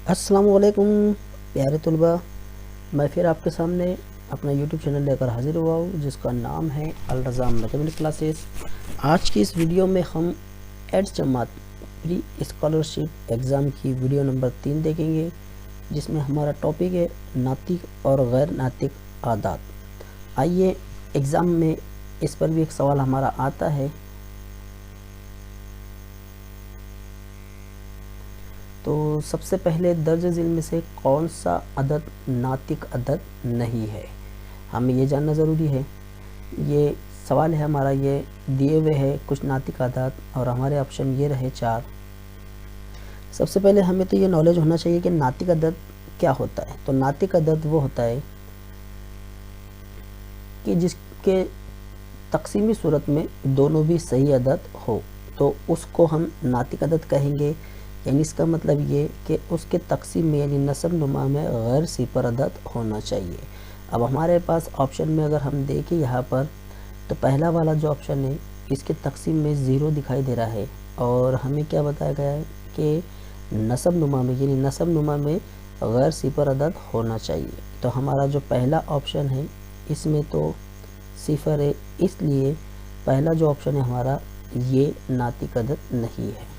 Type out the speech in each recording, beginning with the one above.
अस्सलामुअलैकुम प्यारे तलबा, मैं फिर आपके सामने अपना यूट्यूब चैनल लेकर हाज़िर हुआ हूँ जिसका नाम है अल रज़ा मैथमेटिक्स क्लासेस। आज की इस वीडियो में हम 8th जमात प्री स्कॉलरशिप एग्ज़ाम की वीडियो नंबर 3 देखेंगे, जिसमें हमारा टॉपिक है नातिक और गैर नातिक आदात। आइए एग्ज़ाम में इस पर भी एक सवाल हमारा आता है। तो सबसे पहले दर्ज झील में से कौन सा अदद नातिक अदद नहीं है, हमें ये जानना ज़रूरी है। ये सवाल है हमारा, ये दिए हुए है कुछ नातिक अदद और हमारे ऑप्शन ये रहे 4। सबसे पहले हमें तो ये नॉलेज होना चाहिए कि नातिक अदद क्या होता है। तो नातिक अदद वो होता है कि जिसके तकसीमी सूरत में दोनों भी सही अदद हो, तो उसको हम नातिक अदद कहेंगे। यानी इसका मतलब ये कि उसके तकसीम में यानी नसब नुमा में गैर सिपर अदद होना चाहिए। अब हमारे पास ऑप्शन में अगर हम देखें यहाँ पर, तो पहला वाला जो ऑप्शन है इसके तकसीम में 0 दिखाई दे रहा है और हमें क्या बताया गया है कि नसब नुमा में यानी नसब नुमा में गैर सिपर अदद होना चाहिए। तो हमारा जो पहला ऑप्शन है इसमें तो सिफर है, इसलिए पहला जो ऑप्शन है हमारा ये नातिक अदद नहीं है।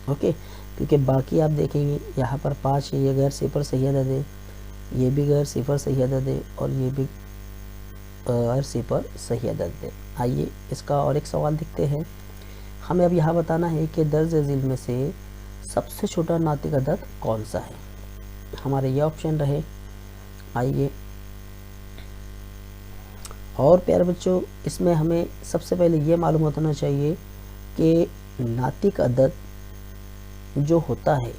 ओके, क्योंकि बाकी आप देखेंगे यहाँ पर 5 है, ये गैर सिफर सही अदद है, ये भी गैर सिफर सही अदद है और ये भी गैर सिफर सही अदद है। आइए इसका और एक सवाल देखते हैं। हमें अब यहाँ बताना है कि दर्ज झील में से सबसे छोटा नातिक अदद कौन सा है। हमारे ये ऑप्शन रहे। आइए और प्यारे बच्चों, इसमें हमें सबसे पहले ये मालूम होना चाहिए कि नातिक अदद जो होता है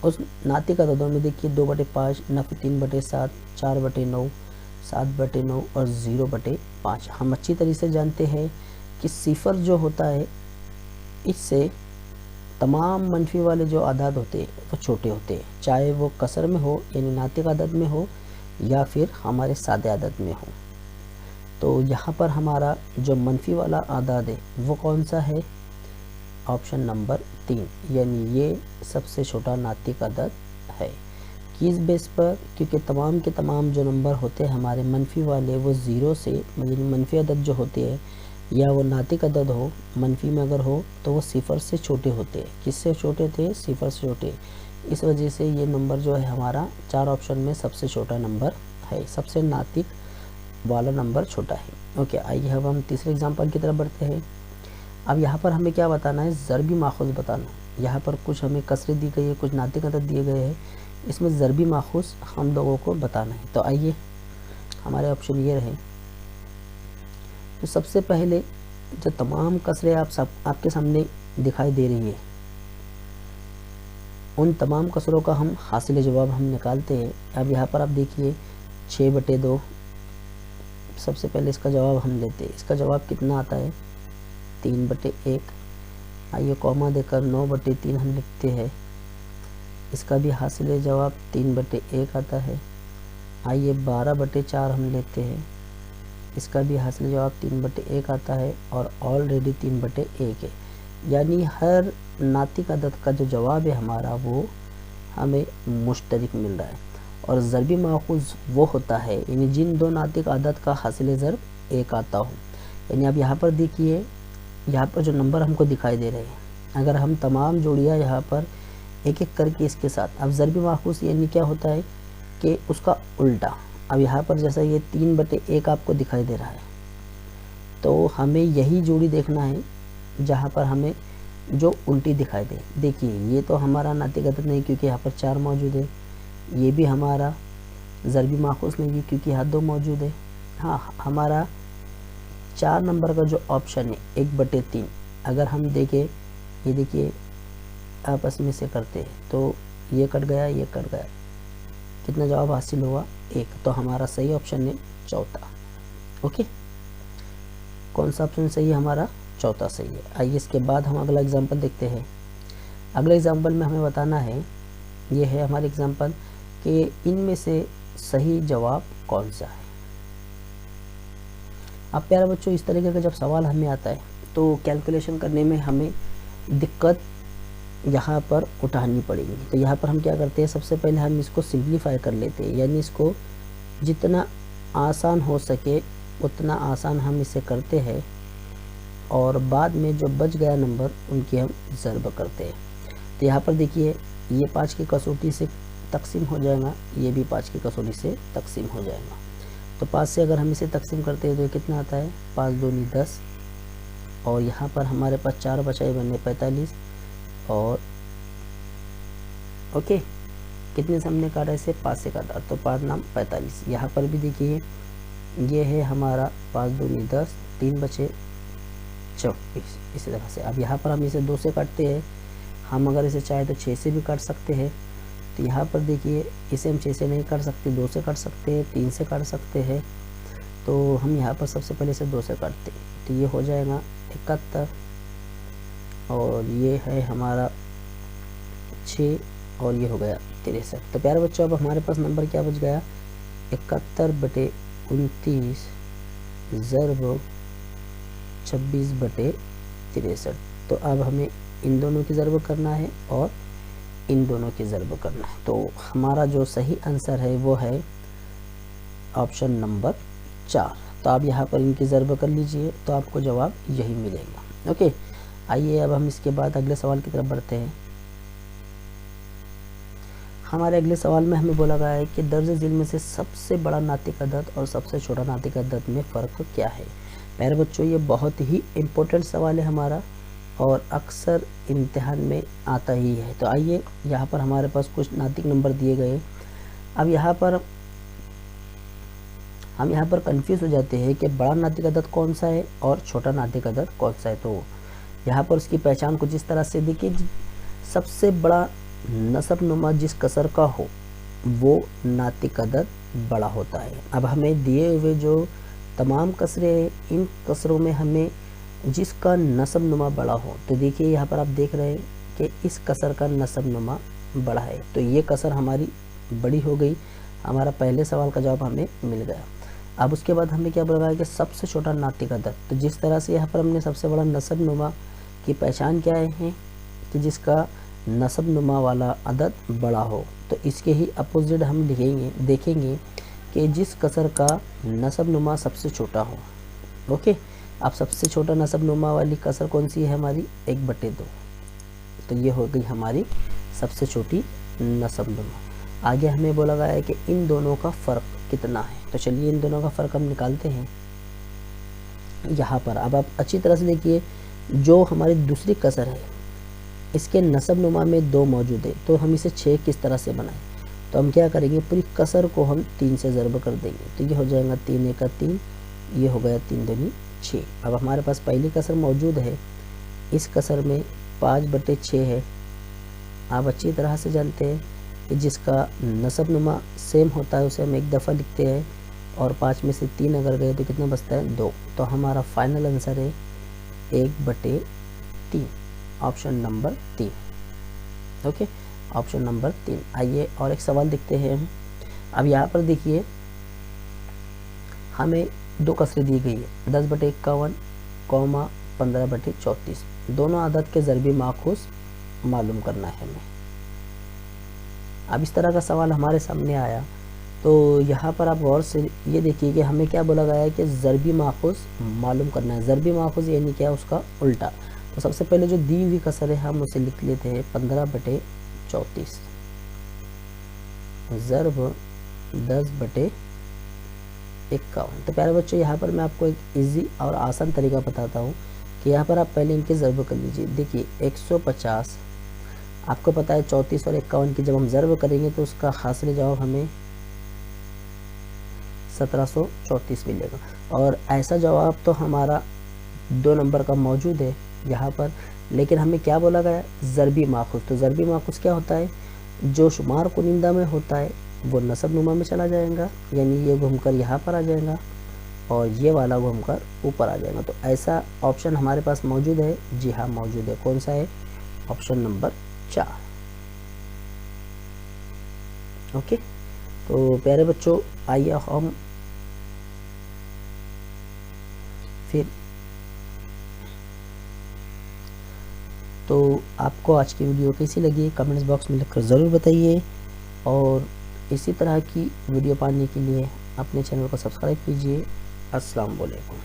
उस नातिक अददों में देखिए 2/5, नफ़ी 3/7, 4/9, 7/9 और 0/5। हम अच्छी तरीके से जानते हैं कि सिफर जो होता है इससे तमाम मनफी वाले जो आदाद होते हैं वो छोटे होते हैं, चाहे वो कसर में हो यानी नातिक अदद में हो या फिर हमारे सादे अदद में हो। तो यहाँ पर हमारा जो मनफी वाला आदाद है वो कौन सा है? ऑप्शन नंबर 3, यानी ये सबसे छोटा नातिक अदद है। किस बेस पर? क्योंकि तमाम के तमाम जो नंबर होते हैं हमारे मनफी वाले वो 0 से यानी मनफी अदद जो होते हैं या वो नातिक अदद हो मनफी में अगर हो तो वो सिफर से छोटे होते हैं। किससे छोटे थे? सिफर से छोटे। इस वजह से ये नंबर जो है हमारा 4 ऑप्शन में सबसे छोटा नंबर है, सबसे नातिक वाला नंबर छोटा है। ओके, आइए अब हम तीसरे एग्जाम्पल की तरफ बढ़ते हैं। अब यहाँ पर हमें क्या बताना है? ज़रबी माखूज़ बताना है। यहाँ पर कुछ हमें कसरे दी गई है, कुछ नातिक अदद दिए गए हैं, इसमें ज़रबी माखूज़ हम लोगों को बताना है। तो आइए हमारे ऑप्शन ये रहे। तो सबसे पहले जो तमाम कसरे आपके सामने दिखाई दे रही है, उन तमाम कसरों का हम हासिल जवाब हम निकालते हैं। अब यहाँ पर आप देखिए 6/2, सबसे पहले इसका जवाब हम लेते हैं। इसका जवाब कितना आता है? 3/1। आइए कॉमा देकर 9/3 हम लिखते हैं, इसका भी हासिल जवाब 3/1 आता है। आइए 12/4 हम लेते हैं, इसका भी हासिल जवाब 3/1 आता है और ऑलरेडी 3/1 है। यानी हर नातिक अदद का जो जवाब है हमारा वो हमें मुश्तरक मिल रहा है। और ज़रबी माखूज़ वो होता है यानी जिन दो नातिक अदद का हासिल ज़रब 1 आता हो। यानी अब यहाँ पर देखिए, यहाँ पर जो नंबर हमको दिखाई दे रहे हैं, अगर हम तमाम जोड़ियाँ यहाँ पर एक एक करके इसके साथ, अब ज़रबी माखूज़ यानी क्या होता है कि उसका उल्टा। अब यहाँ पर जैसा ये 3/1 आपको दिखाई दे रहा है, तो हमें यही जोड़ी देखना है जहाँ पर हमें जो उल्टी दिखाई दे। देखिए ये तो हमारा नातिक अदद नहीं क्योंकि यहाँ पर 4 मौजूद है, ये भी हमारा ज़रबी माखूज़ नहीं है क्योंकि यहाँ 2 मौजूद है। हाँ, हमारा 4 नंबर का जो ऑप्शन है 1/3, अगर हम देखें, ये देखिए आपस में से करते हैं तो ये कट गया, ये कट गया, कितना जवाब हासिल हुआ? 1। तो हमारा सही ऑप्शन है चौथा। ओके, कौन सा ऑप्शन सही है? हमारा चौथा सही है। आइए इसके बाद हम अगला एग्जाम्पल देखते हैं। अगले एग्जाम्पल में हमें बताना है, ये है हमारे एग्जाम्पल कि इनमें से सही जवाब कौन सा है। अब प्यारे बच्चों, इस तरीके का जब सवाल हमें आता है तो कैलकुलेशन करने में हमें दिक्कत यहाँ पर उठानी पड़ेंगी। तो यहाँ पर हम क्या करते हैं, सबसे पहले हम इसको सिंप्लीफाई कर लेते हैं, यानी इसको जितना आसान हो सके उतना आसान हम इसे करते हैं और बाद में जो बच गया नंबर उनकी हम ज़र्ब करते हैं। तो यहाँ पर देखिए ये 5 की कसौटी से तकसीम हो जाएगा, ये भी 5 की कसौटी से तकसीम हो जाएगा। तो 5 से अगर हम इसे तकसीम करते हैं तो ये कितना आता है, 5 दूनी 10 और यहाँ पर हमारे पास 4 बचाए बने 45 और ओके कितने से हमने काटा, इसे 5 से काटा तो 5 नाम 45। यहाँ पर भी देखिए ये है हमारा 5 दूनी 10, 3 बचे 24। इसी तरह से अब यहाँ पर हम इसे 2 से काटते हैं, हम अगर इसे चाहे तो 6 से भी काट सकते हैं। तो यहाँ पर देखिए इसे हम 6 से नहीं काट सकते, 2 से काट सकते हैं, 3 से काट सकते हैं। तो हम यहाँ पर सबसे पहले इसे 2 से काटते हैं, तो ये हो जाएगा 71 और ये है हमारा 6 और ये हो गया 63। तो प्यारे बच्चों अब हमारे पास नंबर क्या बच गया, 71/29 ज़र्ब 26/63। तो अब हमें इन दोनों की ज़र्ब करना है और इन दोनों की ज़र्ब करना है। तो हमारा जो सही आंसर है वो है ऑप्शन नंबर 4। तो आप यहाँ पर इनकी ज़र्ब कर लीजिए तो आपको जवाब यही मिलेगा। ओके, आइए अब हम इसके बाद अगले सवाल की तरफ बढ़ते हैं। हमारे अगले सवाल में हमें बोला गया है कि दर्ज झील में से सबसे बड़ा नातिक अदद और सबसे छोटा नातिक अदद में फ़र्क क्या है। प्यारे बच्चों ये बहुत ही इम्पोर्टेंट सवाल है हमारा और अक्सर इम्तिहान में आता ही है। तो आइए यहाँ पर हमारे पास कुछ नातिक नंबर दिए गए। अब यहाँ पर हम यहाँ पर कंफ्यूज हो जाते हैं कि बड़ा नातिक अदद कौन सा है और छोटा नातिक अदद कौन सा है। तो यहाँ पर उसकी पहचान कुछ इस तरह से देखिए, सबसे बड़ा नसब नुमा जिस कसर का हो वो नातिक अदद बड़ा होता है। अब हमें दिए हुए जो तमाम कसरे हैं इन कसरों में हमें जिसका नसब नुमा बड़ा हो, तो देखिए यहाँ पर आप देख रहे हैं कि इस कसर का नसब नुमा बड़ा है, तो ये कसर हमारी बड़ी हो गई। हमारा पहले सवाल का जवाब हमें मिल गया। अब उसके बाद हमें क्या बोला है कि सबसे छोटा नातिक अदद, तो जिस तरह से यहाँ पर हमने सबसे बड़ा नसब नुमा की पहचान क्या है कि जिसका नसब नुमा वाला अदद बड़ा हो, तो इसके ही अपोजिट हम लिखेंगे, देखेंगे कि जिस कसर का नसब नुमा सबसे छोटा हो। ओके, अब सबसे छोटा नसब नुमा वाली कसर कौन सी है हमारी, 1/2। तो ये हो गई हमारी सबसे छोटी नसब नुमा। आगे हमें बोला गया है कि इन दोनों का फ़र्क कितना है। तो चलिए इन दोनों का फ़र्क हम निकालते हैं यहाँ पर। अब आप अच्छी तरह से देखिए, जो हमारी दूसरी कसर है इसके नसब नुमा में 2 मौजूद है, तो हम इसे 6 किस तरह से बनाएं। तो हम क्या करेंगे, पूरी कसर को हम 3 से ज़र्ब कर देंगे, तो ये हो जाएगा 3 × 3, ये हो गया 3 दूनी 6। अब हमारे पास पहली कसर मौजूद है, इस कसर में 5/6 है। आप अच्छी तरह से जानते हैं कि जिसका नसब नुमा सेम होता है उसे हम एक दफ़ा लिखते हैं और 5 में से 3 अगर गए तो कितना बचता है, 2। तो हमारा फाइनल आंसर है 1/3, option number 3। Okay, option number 3। आइए और एक सवाल देखते हैं हम। अब यहाँ पर देखिए हमें 2 कसरें दी गई है, 10/51, 15/34। दोनों आदत के ज़रबी माखूज़ मालूम करना है हमें। अब इस तरह का सवाल हमारे सामने आया तो यहाँ पर आप गौर से ये देखिए कि हमें क्या बोला गया है कि ज़रबी माखूज़ मालूम करना है। ज़रबी माखूज़ यानी क्या, उसका उल्टा। तो सबसे पहले जो दी हुई कसर है हम उसे लिख लेते हैं 15/34 ज़रब 10/51। तो प्यारे बच्चों यहाँ पर मैं आपको एक इजी और आसान तरीका बताता हूँ कि यहाँ पर आप पहले इनके ज़रब कर लीजिए। देखिए 150, आपको पता है 34 और 51 की जब हम ज़रब करेंगे तो उसका हासिल जवाब हमें 1734 मिलेगा। और ऐसा जवाब तो हमारा 2 नंबर का मौजूद है यहाँ पर, लेकिन हमें क्या बोला गया, ज़रबी माखूज़। तो ज़रबी माखूज़ क्या होता है, जो शुमार कुनिंदा में होता है वो नसब नुमा में चला जाएगा, यानी ये घूमकर यहाँ पर आ जाएगा और ये वाला घूमकर ऊपर आ जाएगा। तो ऐसा ऑप्शन हमारे पास मौजूद है। जी हाँ मौजूद है। कौन सा है, ऑप्शन नंबर 4। ओके, तो प्यारे बच्चों आइए हम फिर तो आपको आज की वीडियो कैसी लगी कमेंट्स बॉक्स में लिखकर ज़रूर बताइए, और इसी तरह की वीडियो पाने के लिए अपने चैनल को सब्सक्राइब कीजिए। अस्सलाम वालेकुम।